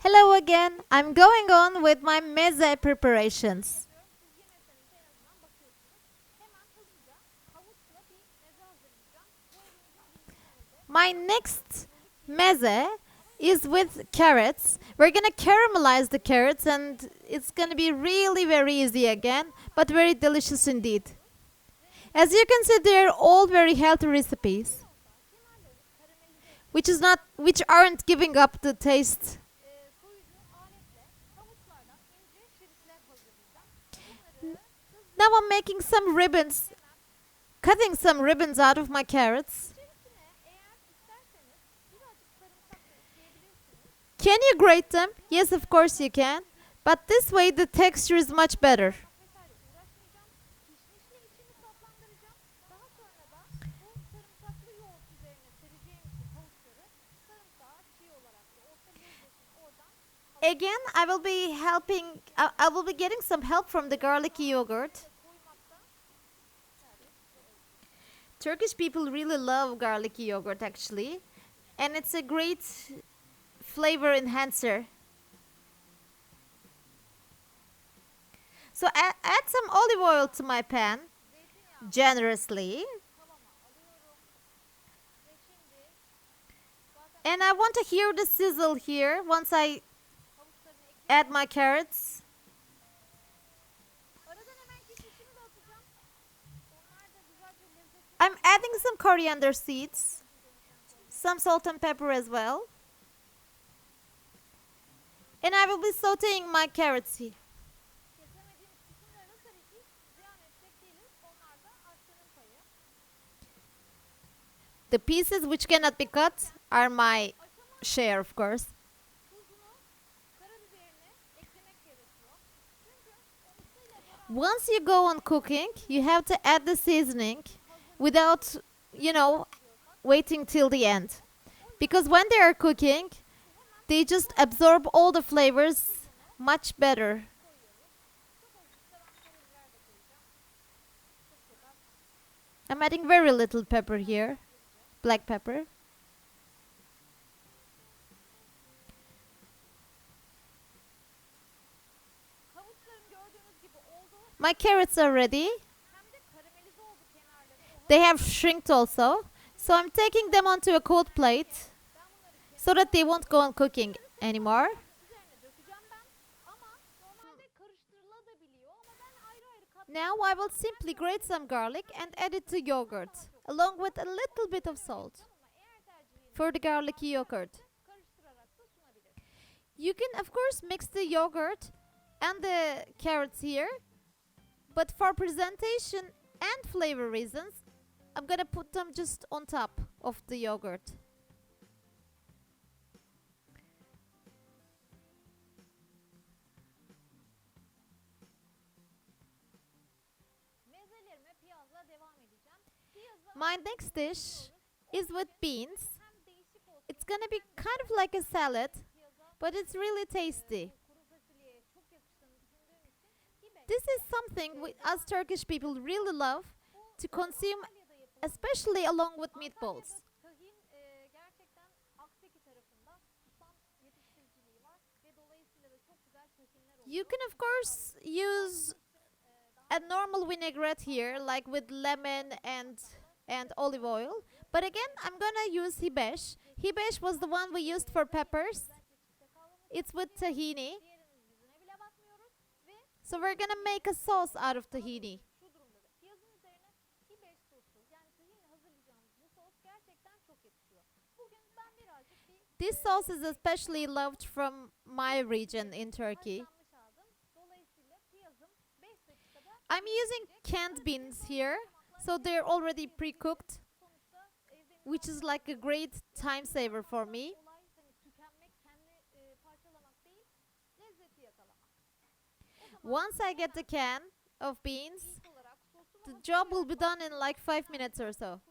Hello again. I'm going on with my meze preparations. My next meze is with carrots. We're gonna caramelize the carrots and it's gonna be really very easy again, but very delicious indeed. As you can see, they're all very healthy recipes, which aren't giving up the taste. Now I'm making some ribbons, cutting some ribbons out of my carrots. Can you grate them? Yes, of course you can. But this way the texture is much better. Again, I will be helping, I will be getting some help from the garlic yogurt. Turkish people really love garlic yogurt actually, and it's a great flavor enhancer. So add some olive oil to my pan generously. And I want to hear the sizzle here once I add my carrots. I'm adding some coriander seeds, some salt and pepper as well. And I will be sauteing my carrots here. The pieces which cannot be cut are my share, of course. Once you go on cooking, you have to add the seasoning without, you know, waiting till the end. Because when they are cooking, they just absorb all the flavors much better. I'm adding very little pepper here, black pepper. My carrots are ready. They have shrinked also. So I'm taking them onto a cold plate so that they won't go on cooking anymore. Now I will simply grate some garlic and add it to yogurt along with a little bit of salt for the garlic yogurt. You can of course mix the yogurt and the carrots here, but for presentation and flavor reasons, I'm gonna put them just on top of the yogurt. My next dish is with beans. It's gonna be kind of like a salad, but it's really tasty. This is something we, us Turkish people really love to consume, especially along with meatballs. You can of course use a normal vinaigrette here, like with lemon and olive oil. But again, I'm gonna use hibesh. Hibesh was the one we used for peppers. It's with tahini. So we're gonna make a sauce out of tahini. This sauce is especially loved from my region in Turkey. I'm using canned beans here, so they're already pre-cooked, which is like a great time saver for me. Once I get the can of beans, the job will be done in like 5 minutes or so.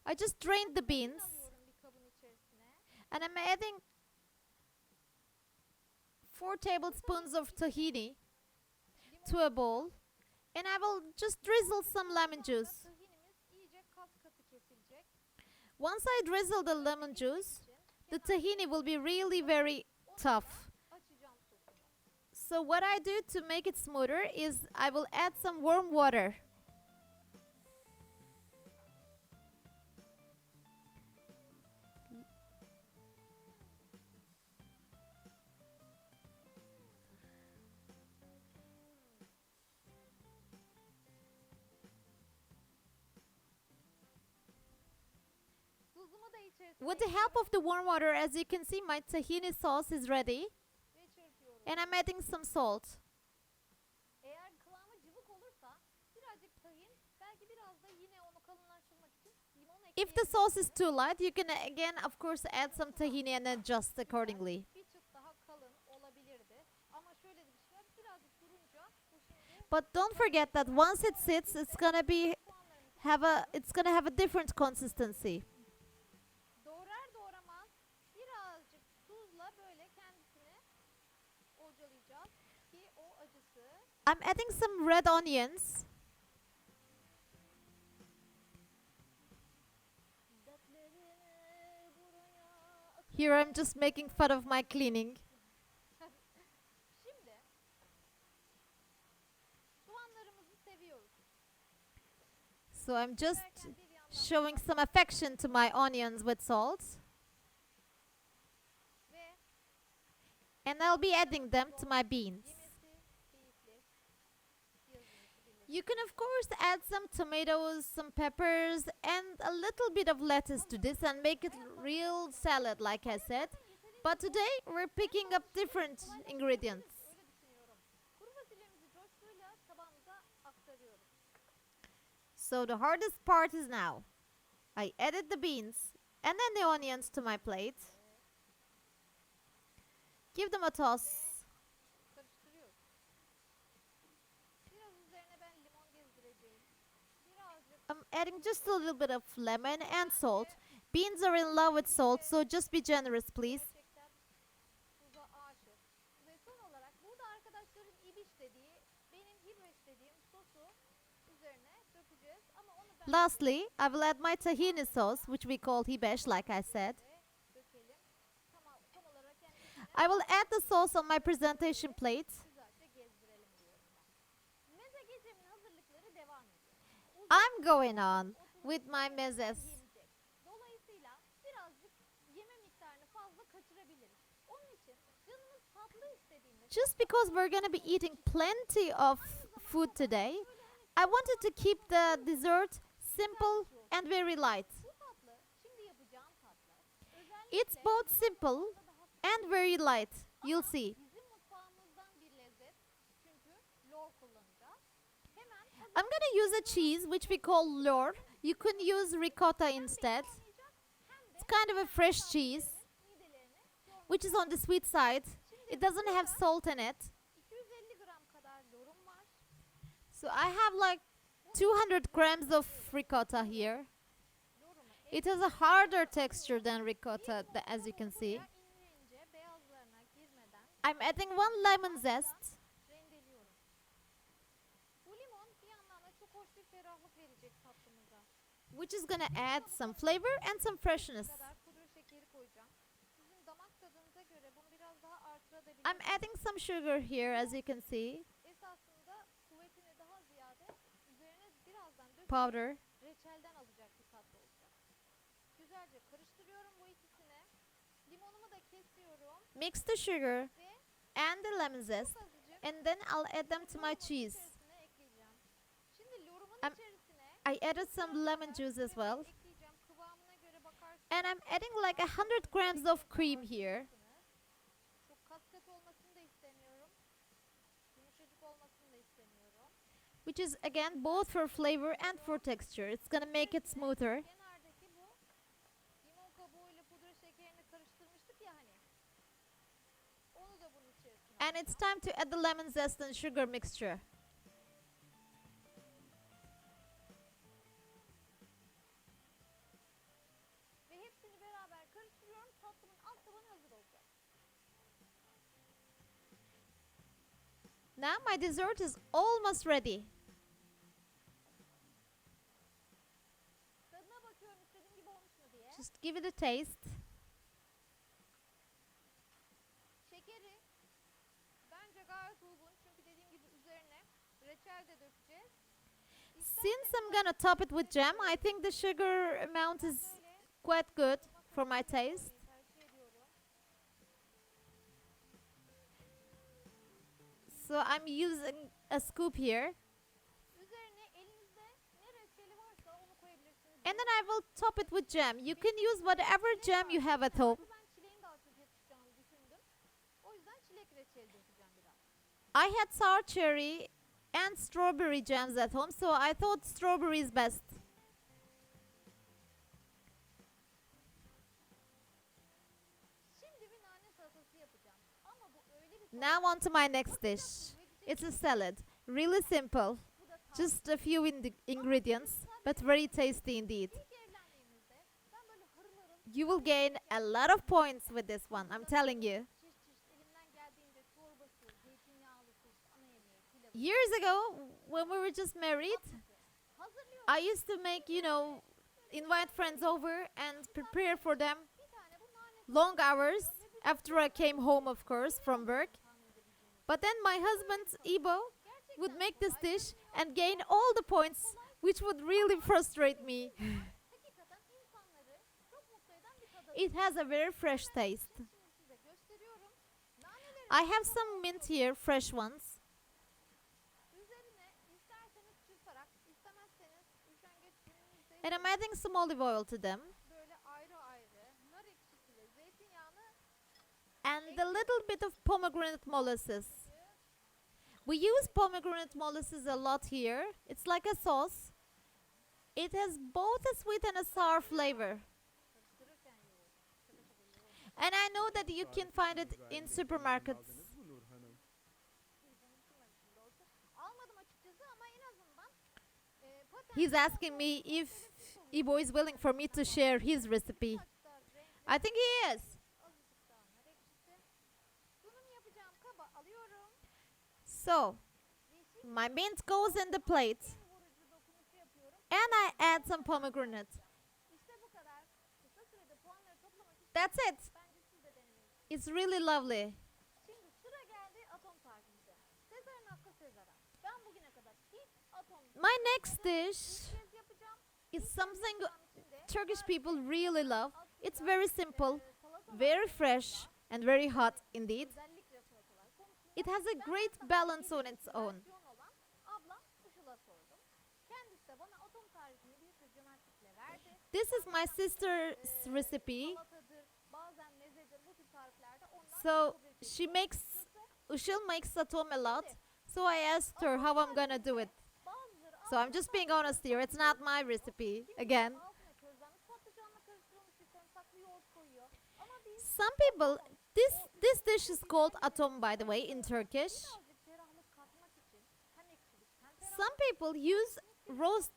I just drained the beans and I'm adding 4 tablespoons of tahini to a bowl, and I will just drizzle some lemon juice. Once I drizzle the lemon juice, the tahini will be really very tough. So what I do to make it smoother is I will add some warm water. With the help of the warm water, as you can see, my tahini sauce is ready. And I'm adding some salt. If the sauce is too light, you can again, of course, add some tahini and adjust accordingly. But don't forget that once it sits, it's gonna have a different consistency. I'm adding some red onions. Here I'm just making fun of my cleaning. So I'm just showing some affection to my onions with salt. And I'll be adding them to my beans. You can of course add some tomatoes, some peppers, and a little bit of lettuce to this and make it real salad like I said. But today we're picking up different ingredients. So the hardest part is now. I added the beans and then the onions to my plate. Give them a toss. I'm adding just a little bit of lemon and salt. Beans are in love with salt, so just be generous, please. Lastly, I will add my tahini sauce, which we call hibeş, like I said. I will add the sauce on my presentation plate. I'm going on with my mezzes. Just because we're going to be eating plenty of food today, I wanted to keep the dessert simple and very light. It's both simple and very light, you'll see. I'm gonna use a cheese which we call lor. You can use ricotta instead. It's kind of a fresh cheese, which is on the sweet side. It doesn't have salt in it. So I have like 200 grams of ricotta here. It has a harder texture than ricotta, as you can see. I'm adding 1 lemon zest. Which is gonna add some flavor and some freshness. I'm adding some sugar here, as you can see. Powder. Mix the sugar and the lemon zest, and then I'll add them to my cheese. I added some lemon juice as well. And I'm adding like 100 grams of cream here. Which is again both for flavor and for texture. It's gonna make it smoother. And it's time to add the lemon zest and sugar mixture. Now my dessert is almost ready. Just give it a taste. Since I'm gonna top it with jam, I think the sugar amount is quite good for my taste. So I'm using a scoop here. And then I will top it with jam. You can use whatever jam you have at home. I had sour cherry and strawberry jams at home, so I thought strawberry is best. Now on to my next dish. It's a salad. Really simple. Just a few ingredients, but very tasty indeed. You will gain a lot of points with this one, I'm telling you. Years ago, when we were just married, I used to make, invite friends over and prepare for them long hours after I came home, of course, from work. But then my husband, Ibo, would make this dish and gain all the points, which would really frustrate me. It has a very fresh taste. I have some mint here, fresh ones. And I'm adding some olive oil to them. And a little bit of pomegranate molasses. We use pomegranate molasses a lot here. It's like a sauce. It has both a sweet and a sour flavor. And I know that you can find it in supermarkets. He's asking me if Ibo is willing for me to share his recipe. I think he is. So, my mint goes in the plate. And I add some pomegranate. That's it. It's really lovely. My next dish is something Turkish people really love. It's very simple, very fresh, and very hot indeed. It has a great balance on its own. This is my sister's recipe. So she'll make satom a lot. So I asked her how I'm gonna do it. So I'm just being honest here. It's not my recipe again. Some people, this dish is called atom, by the way, in Turkish. Some people use roast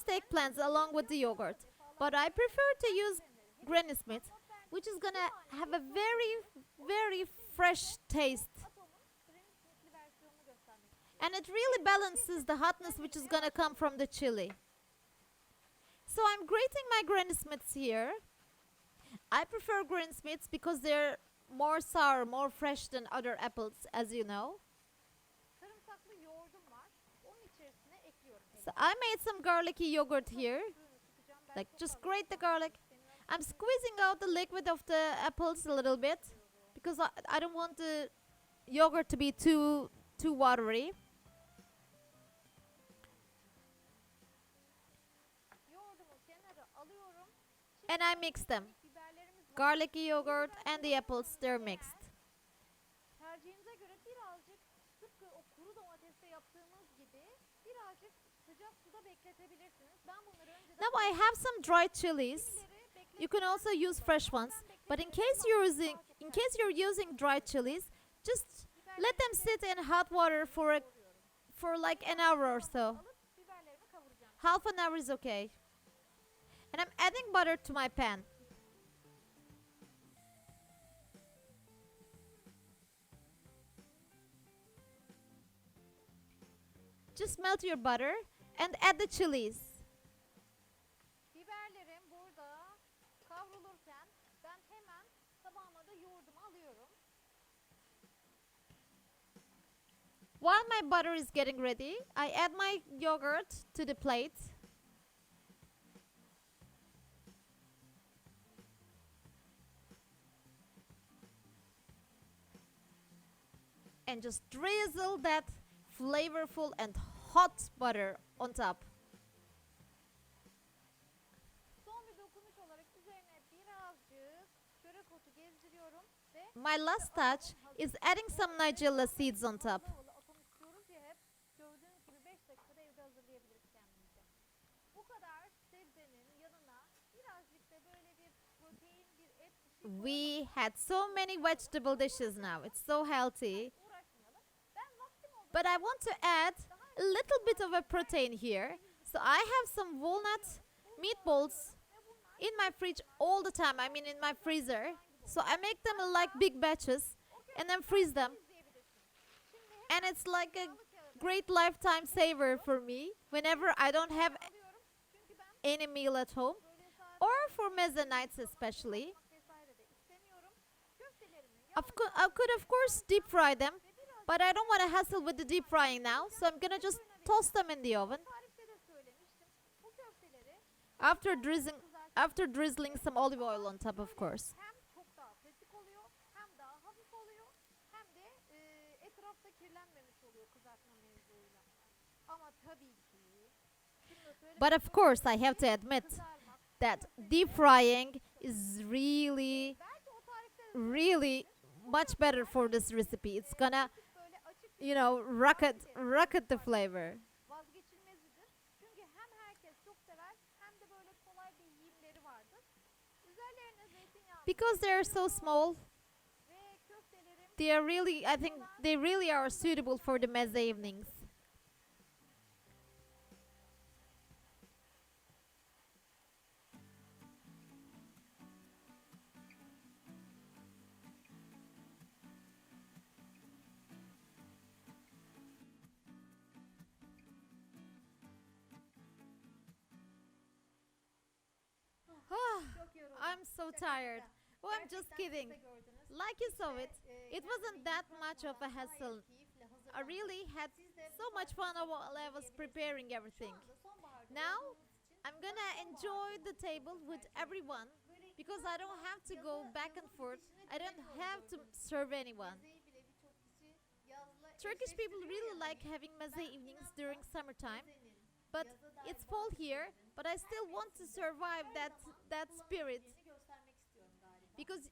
eggplants along with the yogurt, but I prefer to use Granny Smith, which is gonna have a very, very fresh taste. And it really balances the hotness which is gonna come from the chili. So I'm grating my Granny Smiths here. I prefer Granny Smiths because they're more sour, more fresh than other apples, as you know. So I made some garlicky yogurt here. Like, just grate the garlic. I'm squeezing out the liquid of the apples a little bit because I don't want the yogurt to be too watery. And I mix them. Garlicky yogurt and the apples, they're mixed. Now I have some dried chilies. You can also use fresh ones, but in case you're using dried chilies, just let them sit in hot water for like an hour or so. Half an hour is okay. And I'm adding butter to my pan. Just melt your butter and add the chilies. While my butter is getting ready, I add my yogurt to the plate. And just drizzle that flavorful and hot butter on top. Son bir dokunuş olarak üzerine birazcık çörek otu gezdiriyorum ve My last touch is adding some nigella seeds on top. havalı atom istiyoruz ya hep. Gördüğünüz gibi 5 dakikada evde hazırlayabiliriz kendimize. Bu kadar sebzenin yanına birazcık da böyle bir protein, bir et bir şey We had so many vegetable dishes now. It's so healthy. uğraşmayalım. Ben vaktim oldu. But I want to add a little bit of a protein here. So I have some walnut meatballs in my fridge all the time. I mean in my freezer. So I make them in like big batches and then freeze them. And it's like a great lifetime saver for me whenever I don't have Alıyorum. Çünkü ben any meal at home böyle saat or for meze nights especially. vesaire de istemiyorum. Köftelerimi I could of course deep fry them, but I don't want to hassle with the deep frying now, so I'm gonna just toss them in the oven tarifte de söylemiştim. Bu köfteleri after drizzling some olive oil on top, of course. hem çok daha pratik oluyor, hem daha hafif oluyor, hem de etrafta kirlenmemiş oluyor kızartma mevzuyla. Ama tabii ki şunu da söylemek But of course, I have to admit kızarmak. that deep frying is really, Belki o tarifte de really much better for this recipe. It's gonna, böyle açık rocket the flavor. vazgeçilmezidir. Çünkü hem herkes çok sever hem de böyle kolay bir yiyimleri vardır. Üzerlerine zeytinyağı Because they're so small, ve köftelerim they are really, I think they really are suitable for the meze evenings. çok yoruldum. I'm so tired. Oh, I'm just kidding. Like you saw it, it wasn't that much of a hassle. I really had so much fun while I was preparing everything. Now, I'm gonna enjoy the table with everyone because I don't have to go back and forth. I don't have to serve anyone. Turkish people really like having meze evenings during summertime, but it's fall here, but I still want to survive that spirit because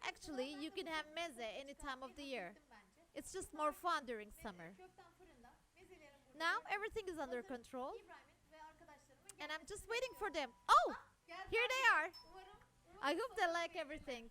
actually you can have meze any time of the year. It's just more fun during summer. Now everything is under control and I'm just waiting for them. Oh, here they are. I hope they like everything.